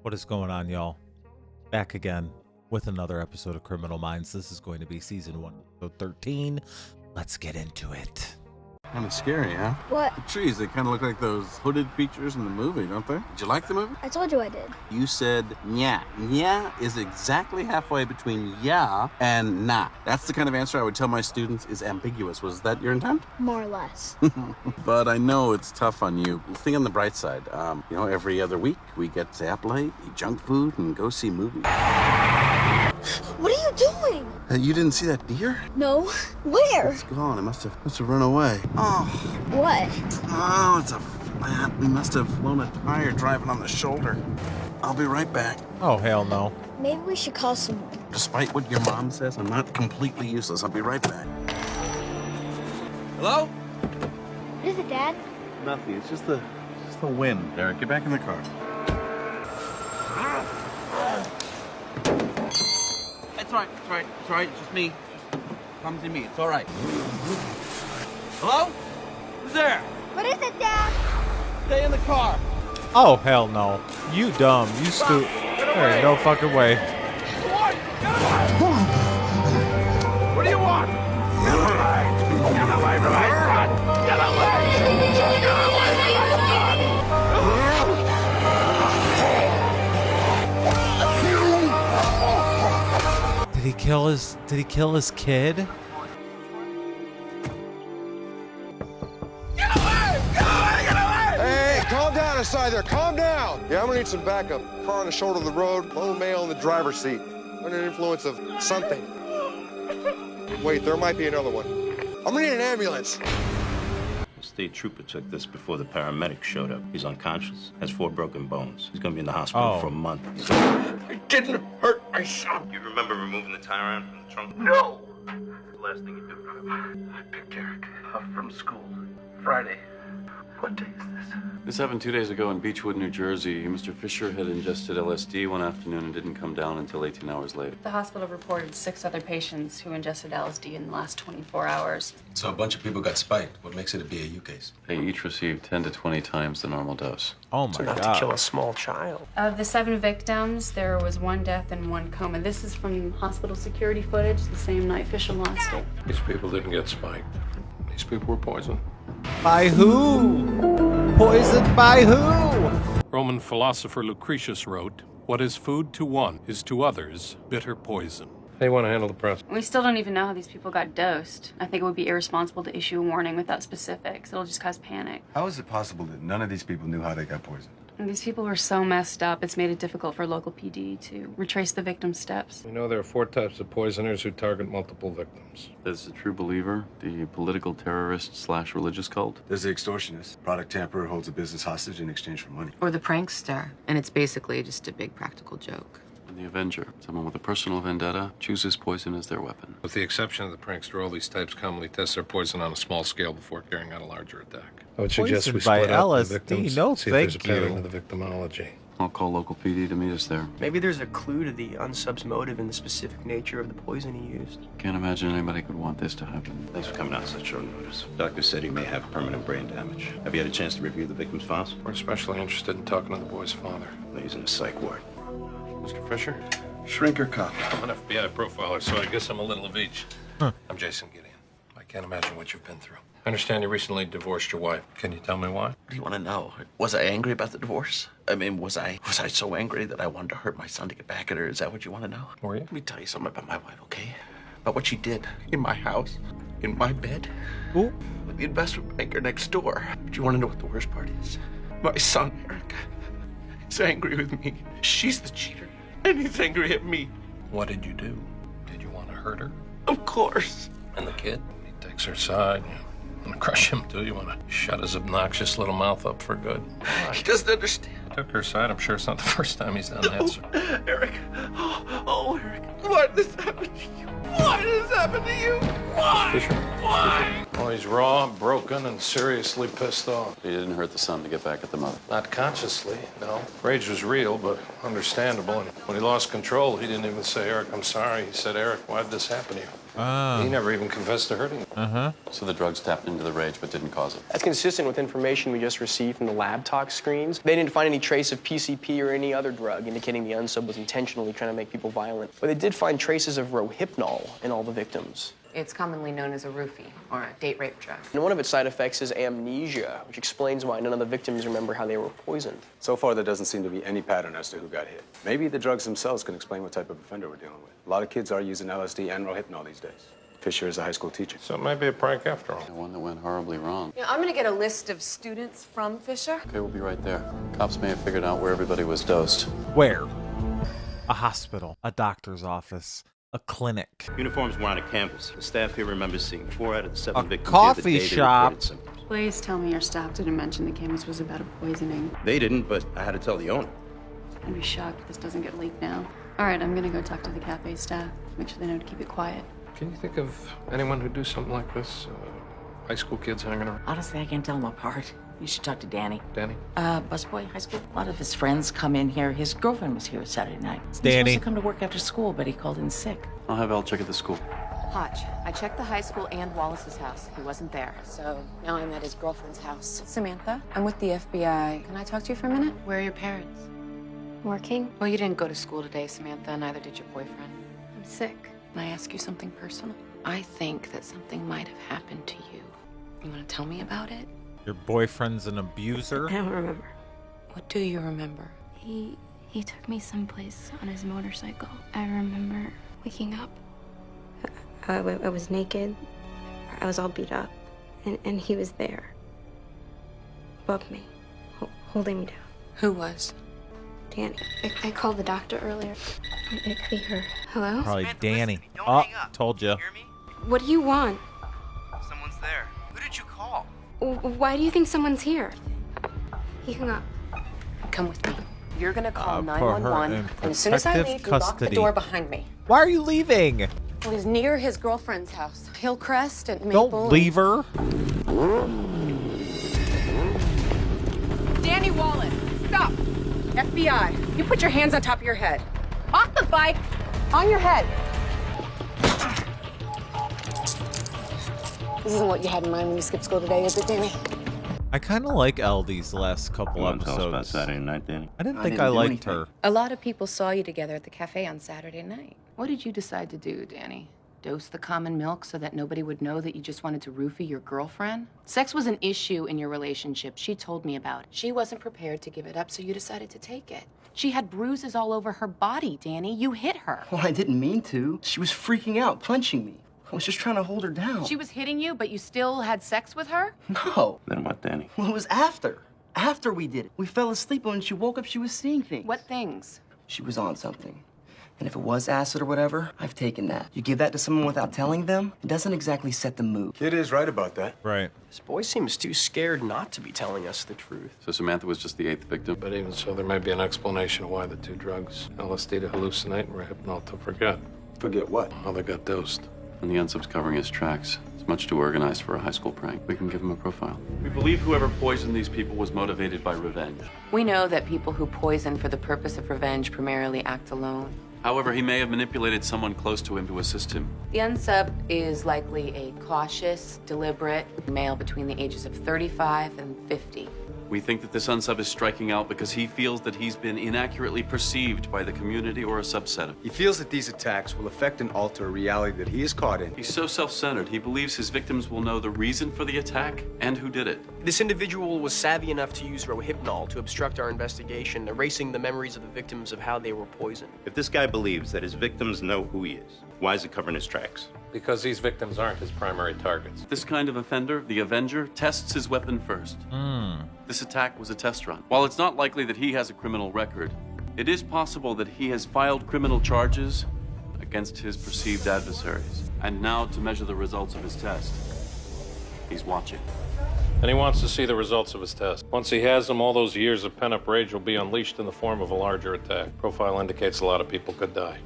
What is going on, y'all? Back again with another episode of Criminal Minds. This is going to be season 1, episode 13. Let's get into it. Kind of scary, huh? What? The trees, they kind of look like those hooded creatures in the movie, don't they? Did you like the movie? I told you I did. You said nya. Nya is exactly halfway between yeah and nah. That's the kind of answer I would tell my students is ambiguous. Was that your intent? More or less. But I know it's tough on you. Think on the bright side. Every other week we get to up late, eat junk food, and go see movies. What are you doing? You didn't see that deer? No. Where? It's gone. It must have run away. Oh, What? it's a flat. We must have blown a tire driving on the shoulder. I'll be right back. Oh, hell no. Maybe we should call someone. Despite what your mom says, I'm not completely useless. I'll be right back. Hello? What is it, Dad? Nothing. It's just the wind. Eric, get back in the car. It's all right. It's just me. Just clumsy me. It's all right. Hello? Who's there? What is it, Dad? Stay in the car. Oh, hell no. You dumb. You stupid. There ain't no fucking way. What do you want? Get away! Get away from my son! Get away! Get away from my son! Did he kill his kid? Get away! Get away! Get away! Hey, calm down inside there. Calm down. Yeah, I'm gonna need some backup. Car on the shoulder of the road, lone male in the driver's seat. Under the influence of something. Wait, there might be another one. I'm gonna need an ambulance. The state trooper took this before the paramedics showed up. He's unconscious, has 4 broken bones. He's gonna be in the hospital for a month. I didn't hurt my son. You remember removing the tire iron from the trunk? No! The last thing you do. I picked Eric up from school Friday. What day is this? This happened 2 days ago in Beechwood, New Jersey. Mr. Fisher had ingested LSD one afternoon and didn't come down until 18 hours later. The hospital reported 6 other patients who ingested LSD in the last 24 hours. So a bunch of people got spiked. What makes it a BAU case? They each received 10 to 20 times the normal dose. Oh my Enough god. to kill a small child. Of the 7 victims, there was 1 death and 1 coma. This is from hospital security footage the same night Fisher lost it. These people didn't get spiked. These people were poisoned. By who? Poisoned by who? Roman philosopher Lucretius wrote, "What is food to one is to others bitter poison." How you want to handle the press? We still don't even know how these people got dosed. I think it would be irresponsible to issue a warning without specifics. It'll just cause panic. How is it possible that none of these people knew how they got poisoned? And these people were so messed up, it's made it difficult for local PD to retrace the victim's steps. We know there are 4 types of poisoners who target multiple victims. There's the true believer, the political terrorist / religious cult. There's the extortionist. Product tamperer holds a business hostage in exchange for money. Or the prankster, and it's basically just a big practical joke. And the avenger, someone with a personal vendetta, chooses poison as their weapon. With the exception of the prankster, all these types commonly test their poison on a small scale before carrying out a larger attack. I would suggest we Poisoned by split up the LSD? victims, No, see if there's a thank you. pattern to the victimology. I'll call local PD to meet us there. Maybe there's a clue to the unsub's motive and the specific nature of the poison he used. Can't imagine anybody could want this to happen. Thanks for coming out on such short notice. Doctor said he may have permanent brain damage. Have you had a chance to review the victim's files? We're especially interested in talking to the boy's father. He's in a psych ward. Mr. Fisher? Shrinker cop. I'm an FBI profiler, so I guess I'm a little of each. I'm Jason Gideon. I can't imagine what you've been through. I understand you recently divorced your wife. Can you tell me why? What do you want to know? Was I angry about the divorce? I mean, was I so angry that I wanted to hurt my son to get back at her? Is that what you want to know? Were you? Let me tell you something about my wife, okay? About what she did in my house, in my bed, Ooh. with the investment banker next door. But you want to know what the worst part is? My son, Eric, is angry with me. She's the cheater, and he's angry at me. What did you do? Did you want to hurt her? Of course. And the kid? He takes her side. You want to crush him, too? You want to shut his obnoxious little mouth up for good? He doesn't understand. Took her side. I'm sure it's not the first time he's done that, sir. Eric. Oh, Eric. Why did this happen to you? Why did this happen to you? Why? Fisher? Why? Oh, he's raw, broken, and seriously pissed off. He didn't hurt the son to get back at the mother. Not consciously, no. Rage was real, but understandable. And when he lost control, he didn't even say, Eric, I'm sorry. He said, Eric, why did this happen to you? He never even confessed to hurting him. So the drugs tapped into the rage but didn't cause it. That's consistent with information we just received from the lab tox screens. They didn't find any trace of PCP or any other drug indicating the unsub was intentionally trying to make people violent. But they did find traces of rohypnol in all the victims. It's commonly known as a roofie, or a date rape drug. And one of its side effects is amnesia, which explains why none of the victims remember how they were poisoned. So far, there doesn't seem to be any pattern as to who got hit. Maybe the drugs themselves can explain what type of offender we're dealing with. A lot of kids are using LSD and rohypnol these days. Fisher is a high school teacher. So it might be a prank after all. One that went horribly wrong. I'm gonna get a list of students from Fisher. Okay, we'll be right there. Cops may have figured out where everybody was dosed. Where? A hospital, a doctor's office, a clinic. Uniforms were on a campus. The staff here remembers seeing 4 out of the 7 A victims coffee here the day they shop. reported symptoms. Please tell me your staff didn't mention the campus was about a poisoning. They didn't, but I had to tell the owner. I'd be shocked if this doesn't get leaked now. All right, I'm gonna go talk to the cafe staff. Make sure they know to keep it quiet. Can you think of anyone who'd do something like this? High school kids hanging around. Honestly, I can't tell them apart. You should talk to Danny. Danny? Busboy, high school. A lot of his friends come in here. His girlfriend was here Saturday night. It's He was Danny. supposed to come to work after school, but he called in sick. I'll have Al check at the school. Hodge, I checked the high school and Wallace's house. He wasn't there. So now I'm at his girlfriend's house. Samantha, I'm with the FBI. Can I talk to you for a minute? Where are your parents? Working? Well, you didn't go to school today, Samantha. Neither did your boyfriend. I'm sick. Can I ask you something personal? I think that something might have happened to you. You want to tell me about it? Your boyfriend's an abuser? I don't remember. What do you remember? He took me someplace on his motorcycle. I remember waking up. I was naked. I was all beat up. And he was there. Above me. Holding me down. Who was? Danny. I called the doctor earlier. It could be her. Hello? Probably Danny. Oh, told you. What do you want? Someone's there. Who did you call? Why do you think someone's here? He hung up. Come with me. You're gonna call Put her 911, in and as soon as I protective leave, you lock the custody. door behind me. Why are you leaving? Well, he's near his girlfriend's house. Hillcrest and Maple. Don't leave her. Danny Wallace, stop! FBI, you put your hands on top of your head. Off the bike, on your head. This isn't what you had in mind when you skipped school today, is it, Danny? I kind of like Elle these last couple You want to tell us about episodes. Saturday night, Danny? I didn't think I liked her. A lot of people saw you together at the cafe on Saturday night. What did you decide to do, Danny? Dose the common milk so that nobody would know that you just wanted to roofie your girlfriend? Sex was an issue in your relationship. She told me about it. She wasn't prepared to give it up, so you decided to take it. She had bruises all over her body, Danny. You hit her. Well, I didn't mean to. She was freaking out, punching me. I was just trying to hold her down. She was hitting you, but you still had sex with her? No. Then what, Danny? Well, it was after. After we did it. We fell asleep, and when she woke up, she was seeing things. What things? She was on something. And if it was acid or whatever, I've taken that. You give that to someone without telling them, it doesn't exactly set the mood. Kid is right about that. Right. This boy seems too scared not to be telling us the truth. So Samantha was just the 8th victim. But even so, there may be an explanation of why the 2 drugs, LSD to hallucinate and rohypnol to forget, Forget what? how they got dosed. And the unsub's covering his tracks. It's much too organized for a high school prank. We can give him a profile. We believe whoever poisoned these people was motivated by revenge. We know that people who poison for the purpose of revenge primarily act alone. However, he may have manipulated someone close to him to assist him. The unsub is likely a cautious, deliberate male between the ages of 35 and 50. We think that this unsub is striking out because he feels that he's been inaccurately perceived by the community or a subset of. He feels that these attacks will affect and alter a reality that he is caught in. He's so self-centered, he believes his victims will know the reason for the attack and who did it. This individual was savvy enough to use rohypnol to obstruct our investigation, erasing the memories of the victims of how they were poisoned. If this guy believes that his victims know who he is, why is he covering his tracks? Because these victims aren't his primary targets. This kind of offender, the Avenger, tests his weapon first. This attack was a test run. While it's not likely that he has a criminal record, it is possible that he has filed criminal charges against his perceived adversaries. And now, to measure the results of his test, he's watching. And he wants to see the results of his test. Once he has them, all those years of pent-up rage will be unleashed in the form of a larger attack. Profile indicates a lot of people could die.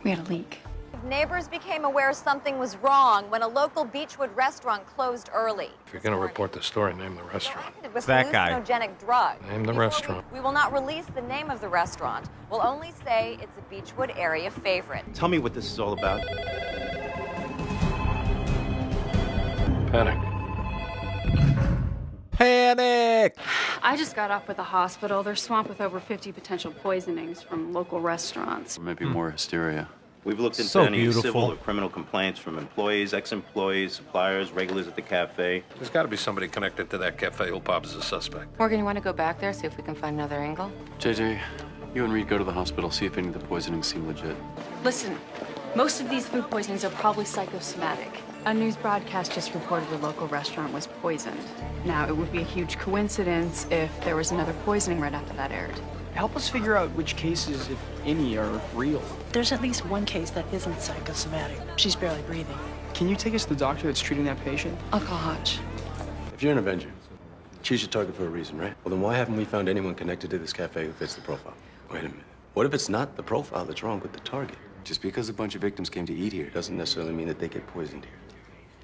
We had a leak. Neighbors became aware something was wrong when a local Beechwood restaurant closed early. If you're going to report the story, name the restaurant. With that guy. hallucinogenic drugs. Name the restaurant. We will not release the name of the restaurant. We'll only say it's a Beechwood area favorite. Tell me what this is all about. Panic. Panic! I just got off with the hospital. They're swamped with over 50 potential poisonings from local restaurants. Or maybe more hysteria. We've looked into So any beautiful. civil or criminal complaints from employees, ex-employees, suppliers, regulars at the cafe. There's got to be somebody connected to that cafe who'll pop as a suspect. Morgan, you want to go back there, see if we can find another angle? JJ, you and Reed go to the hospital, see if any of the poisonings seem legit. Listen, most of these food poisonings are probably psychosomatic. A news broadcast just reported a local restaurant was poisoned. Now, it would be a huge coincidence if there was another poisoning right after that aired. Help us figure out which cases, if any, are real. There's at least one case that isn't psychosomatic. She's barely breathing. Can you take us to the doctor that's treating that patient? I'll call Hutch. If you're an Avenger, choose your target for a reason, right? Well, then why haven't we found anyone connected to this cafe who fits the profile? Wait a minute. What if it's not the profile that's wrong, but the target? Just because a bunch of victims came to eat here doesn't necessarily mean that they get poisoned here.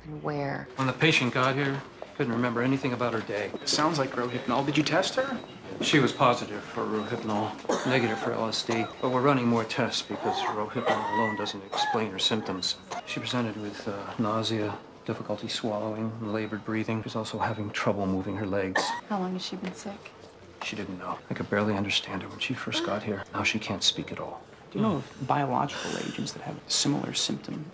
And where? When the patient got here, couldn't remember anything about her day. Sounds like Rohypnol. Did you test her? She was positive for Rohypnol, negative for LSD. But we're running more tests because Rohypnol alone doesn't explain her symptoms. She presented with nausea, difficulty swallowing, and labored breathing. She's also having trouble moving her legs. How long has she been sick? She didn't know. I could barely understand her when she first got here. Now she can't speak at all. Do you know of biological agents that have similar symptom?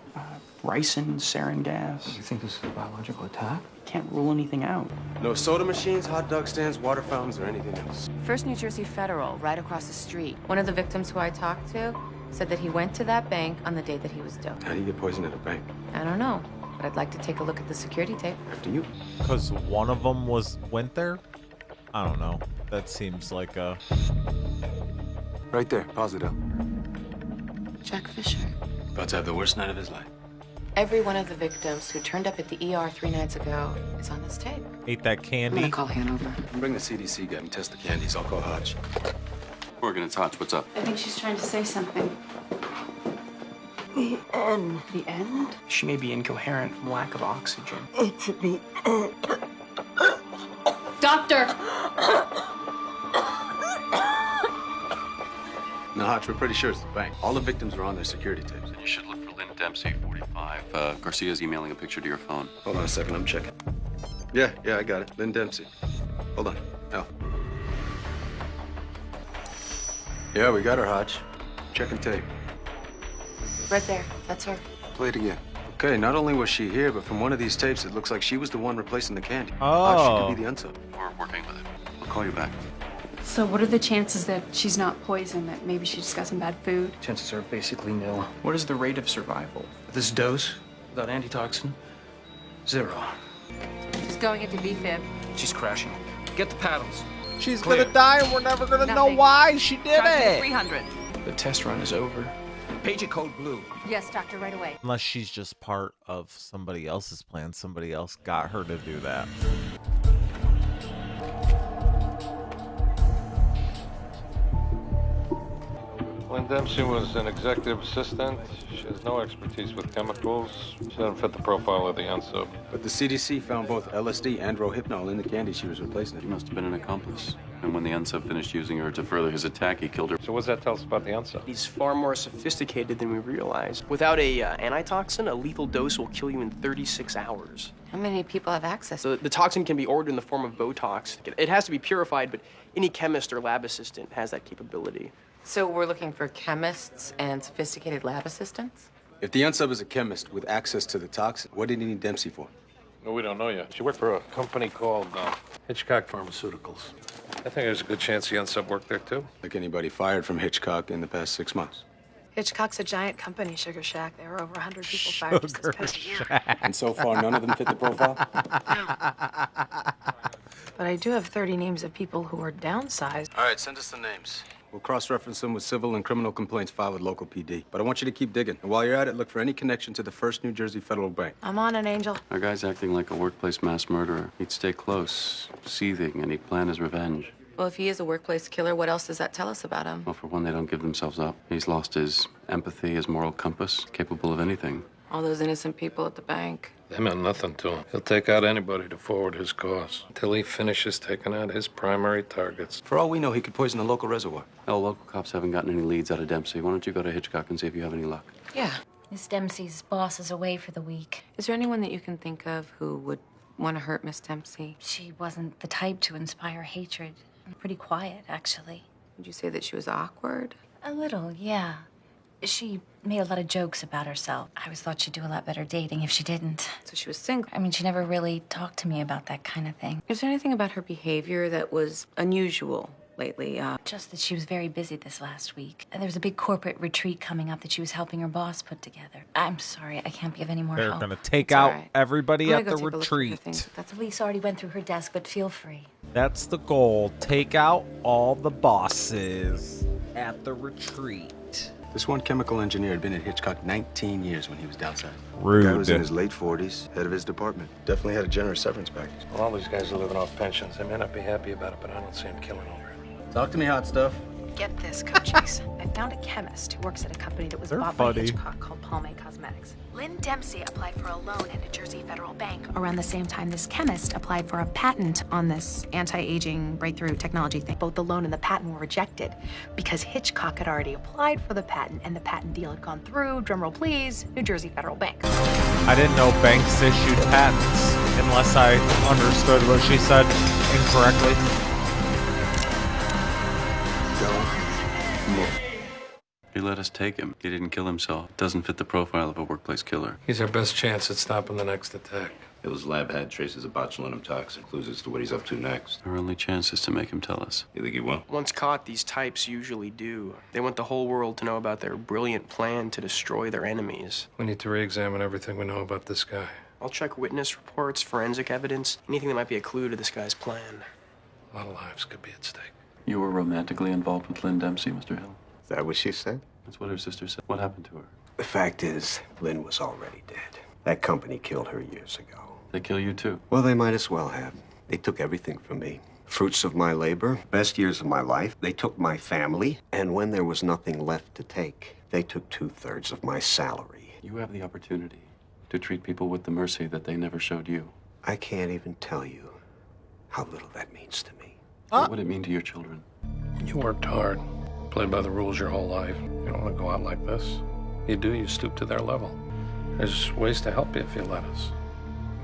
Ricin, sarin gas. You think this is a biological attack? Can't rule anything out. No soda machines, hot dog stands, water fountains, or anything else. First New Jersey Federal, right across the street. One of the victims who I talked to said that he went to that bank on the day that he was doped. How do you get poisoned at a bank? I don't know, but I'd like to take a look at the security tape. After you. Because one of them went there? I don't know. That seems like a... Right there, pause it up. Jack Fisher. About to have the worst night of his life. Every one of the victims who turned up at the ER 3 nights ago is on this tape. Ate that I'm candy? gonna call Hanover. Bring the CDC guy and test the candies. I'll call Hutch. Morgan, it's Hutch. What's up? I think she's trying to say something. The end. The end? She may be incoherent from lack of oxygen. It's the end. Doctor! No, Hutch, we're pretty sure it's the bank. All the victims are on their security tapes. You should look for Lynn Dempsey, 45. Garcia's emailing a picture to your phone. Hold on a second, I'm checking. Yeah, I got it. Lynn Dempsey. Hold on. Al. Yeah, we got her, Hutch. Checking tape. Right there, that's her. Play it again. Okay, not only was she here, but from one of these tapes, it looks like she was the one replacing the candy. Hutch, she could be the unsub. We're working with it. I'll call you back. So what are the chances that she's not poisoned, that maybe she just got some bad food? Chances are basically nil. What is the rate of survival? At this dose, without antitoxin? 0. She's going into VFib. She's crashing. Get the paddles. She's Clear. gonna die and we're never gonna know Nothing. why she did Charge it! 300. The test run is over. Page of code blue. Yes, doctor, right away. Unless she's just part of somebody else's plan. Somebody else got her to do that. Lynn Dempsey was an executive assistant. She has no expertise with chemicals. She doesn't fit the profile of the unsub. But the CDC found both LSD and Rohypnol in the candy she was replacing. He must have been an accomplice. And when the unsub finished using her to further his attack, he killed her. So what does that tell us about the unsub? He's far more sophisticated than we realize. Without a antitoxin, a lethal dose will kill you in 36 hours. How many people have access? So the toxin can be ordered in the form of Botox. It has to be purified, but any chemist or lab assistant has that capability. So we're looking for chemists and sophisticated lab assistants? If the unsub is a chemist with access to the toxin, what did he need Dempsey for? No, we don't know yet. She worked for a company called Hitchcock Pharmaceuticals. I think there's a good chance the unsub worked there, too. Like anybody fired from Hitchcock in the past 6 months. Hitchcock's a giant company, Sugar Shack. There were over 100 people fired just this past year. And so far, none of them fit the profile? But I do have 30 names of people who are downsized. All right, send us the names. We'll cross-reference them with civil and criminal complaints filed with local PD. But I want you to keep digging. And while you're at it, look for any connection to the First New Jersey Federal Bank. I'm on an Angel. Our guy's acting like a workplace mass murderer. He'd stay close, seething, and he'd plan his revenge. Well, if he is a workplace killer, what else does that tell us about him? Well, for one, they don't give themselves up. He's lost his empathy, his moral compass, capable of anything. All those innocent people at the bank. They meant nothing to him. He'll take out anybody to forward his cause until he finishes taking out his primary targets. For all we know, he could poison a local reservoir. Hell, local cops haven't gotten any leads out of Dempsey. Why don't you go to Hitchcock and see if you have any luck? Yeah. Miss Dempsey's boss is away for the week. Is there anyone that you can think of who would want to hurt Miss Dempsey? She wasn't the type to inspire hatred. Pretty quiet, actually. Would you say that she was awkward? A little, yeah. She made a lot of jokes about herself. I always thought she'd do a lot better dating if she didn't. So she was single? I mean, she never really talked to me about that kind of thing. Is there anything about her behavior that was unusual lately? Just that she was very busy this last week. There was a big corporate retreat coming up that she was helping her boss put together. I'm sorry, I can't give any more They're help. going to take out everybody at the Go take a look at her retreat. things. That's Elise already went through her desk, but feel free. That's the goal. Take out all the bosses at the retreat. This one chemical engineer had been at Hitchcock 19 years when he was downsized. Rude. Guy was in his late 40s, head of his department. Definitely had a generous severance package. Well, all these guys are living off pensions. They may not be happy about it, but I don't see them killing over it. Talk to me, hot stuff. Get this, Cochise. I found a chemist who works at a company that was They're bought funny. by Hitchcock called Palme Cosmetics. Lynn Dempsey applied for a loan at a Jersey Federal Bank around the same time this chemist applied for a patent on this anti-aging breakthrough technology thing. Both the loan and the patent were rejected because Hitchcock had already applied for the patent and the patent deal had gone through, drumroll please, New Jersey Federal Bank. I didn't know banks issued patents unless I understood what she said incorrectly. He let us take him. He didn't kill himself. Doesn't fit the profile of a workplace killer. He's our best chance at stopping the next attack. Hill's lab had traces of botulinum toxin, clues as to what he's up to next. Our only chance is to make him tell us. You think he will? Once caught, these types usually do. They want the whole world to know about their brilliant plan to destroy their enemies. We need to re-examine everything we know about this guy. I'll check witness reports, forensic evidence, anything that might be a clue to this guy's plan. A lot of lives could be at stake. You were romantically involved with Lynn Dempsey, Mr. Hill? Is that what she said? That's what her sister said. What happened to her? The fact is, Lynn was already dead. That company killed her years ago. They kill you too. Well, they might as well have. They took everything from me. Fruits of my labor, best years of my life. They took my family, and when there was nothing left to take, they took 2/3 of my salary. You have the opportunity to treat people with the mercy that they never showed you. I can't even tell you how little that means to me. What would it mean to your children? You worked hard, played by the rules your whole life. You don't want to go out like this. You do, you stoop to their level. There's ways to help you if you let us.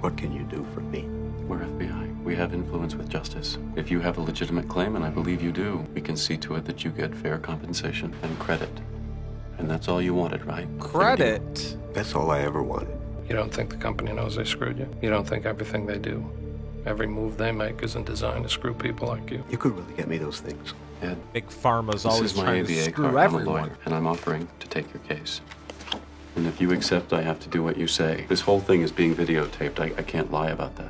What can you do for me? We're FBI. We have influence with justice. If you have a legitimate claim, and I believe you do, we can see to it that you get fair compensation and credit. And that's all you wanted, right? Credit? That's all I ever wanted. You don't think the company knows they screwed you? You don't think everything they do, every move they make isn't designed to screw people like you? You could really get me those things. Ed, Big Pharma's this always is my trying to ABA screw card. I'm a everyone. lawyer, and I'm offering to take your case. And if you accept, I have to do what you say. This whole thing is being videotaped. I can't lie about that.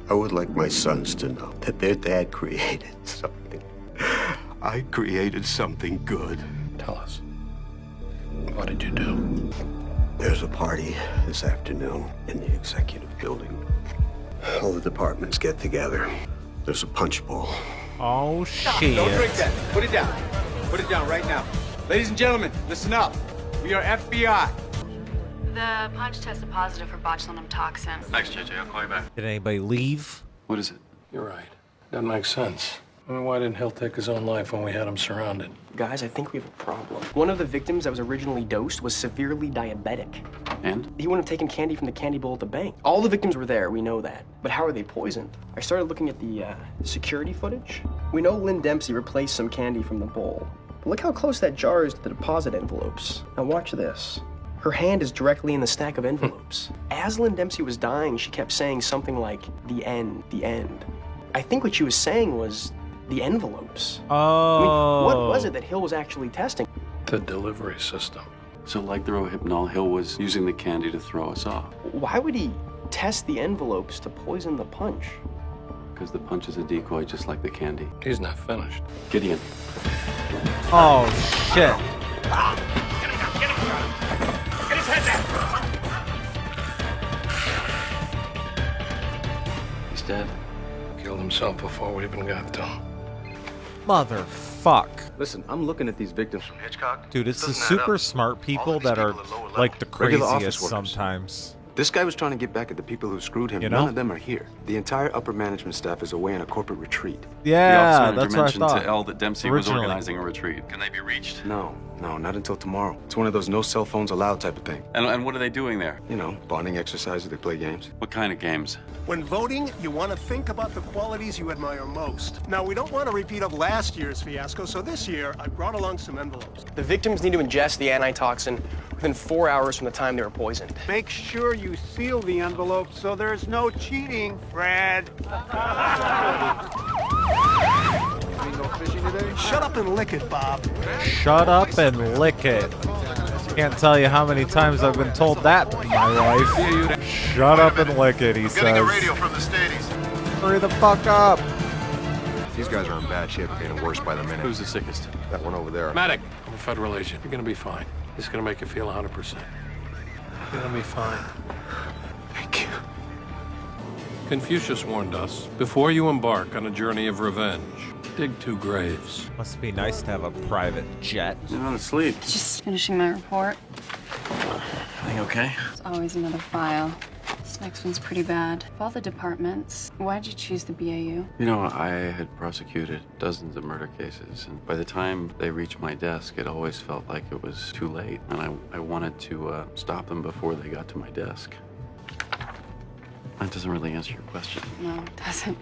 I would like my sons to know that their dad created something. I created something good. Tell us. What did you do? There's a party this afternoon in the executive building. All the departments get together. There's a punch bowl. Oh, shit. Don't drink that. Put it down. Put it down right now. Ladies and gentlemen, listen up. We are FBI. The punch tested positive for botulinum toxin. Thanks, JJ. I'll call you back. Did anybody leave? What is it? You're right. Doesn't make sense. I mean, why didn't Hill take his own life when we had him surrounded? Guys, I think we have a problem. One of the victims that was originally dosed was severely diabetic. And? He wouldn't have taken candy from the candy bowl at the bank. All the victims were there, we know that. But how are they poisoned? I started looking at the security footage. We know Lynn Dempsey replaced some candy from the bowl. But look how close that jar is to the deposit envelopes. Now watch this. Her hand is directly in the stack of envelopes. As Lynn Dempsey was dying, she kept saying something like, the end, the end. I think what she was saying was the envelopes. Oh. I mean, what was it that Hill was actually testing? The delivery system. So like the Rohypnol, Hill was using the candy to throw us off. Why would he test the envelopes to poison the punch? Because the punch is a decoy just like the candy. He's not finished. Gideon. Oh, shit. Get his head down. He's dead. Killed himself before we even got to him. Motherfuck. Listen, I'm looking at these victims from Hitchcock. Dude, it's the Doesn't add super up. smart All people of these that are people at lower like the level. Regular craziest office workers. sometimes. This guy was trying to get back at the people who screwed him. You know? None of them are here. The entire upper management staff is away on a corporate retreat. The Yeah, officer manager that's what I mentioned thought. to Elle that Dempsey was Originally. organizing a retreat. Can they be reached? No, not until tomorrow. It's one of those no cell phones allowed type of thing. And what are they doing there? You know, bonding exercises, they play games. What kind of games? When voting, you want to think about the qualities you admire most. Now, we don't want a repeat of last year's fiasco, so this year I brought along some envelopes. The victims need to ingest the antitoxin within 4 hours from the time they were poisoned. Make sure you seal the envelope so there's no cheating, Fred. Shut up and lick it, Bob. Shut up and lick it. Can't tell you how many times I've been told that by my wife. Shut up and lick it, he says. Getting a radio from the Stadies. Hurry the fuck up. These guys are in bad shape, getting worse by the minute. Who's the sickest? That one over there. Medic, I'm a federal agent. You're gonna be fine. This is gonna make you feel 100%. You're gonna be fine. Thank you. Confucius warned us, before you embark on a journey of revenge, dig 2 graves. Must be nice to have a private jet. You're not asleep. Just finishing my report. Everything okay? There's always another file. This next one's pretty bad. Of all the departments, why'd you choose the BAU? You know, I had prosecuted dozens of murder cases, and by the time they reached my desk, it always felt like it was too late, and I wanted to stop them before they got to my desk. That doesn't really answer your question. No, it doesn't.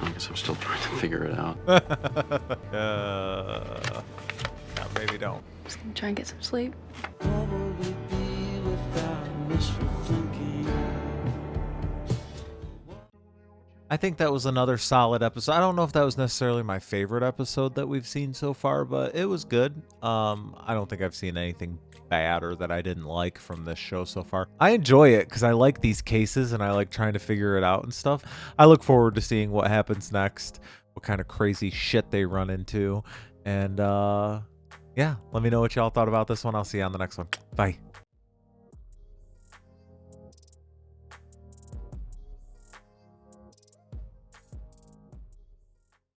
I guess I'm still trying to figure it out. No, maybe don't. Just gonna try and get some sleep. I think that was another solid episode. I don't know if that was necessarily my favorite episode that we've seen so far, but it was good. I don't think I've seen anything bad or that I didn't like from this show so far. I enjoy it because I like these cases and I like trying to figure it out and stuff. I look forward to seeing what happens next, what kind of crazy shit they run into. And yeah, let me know what y'all thought about this one. I'll see you on the next one. Bye.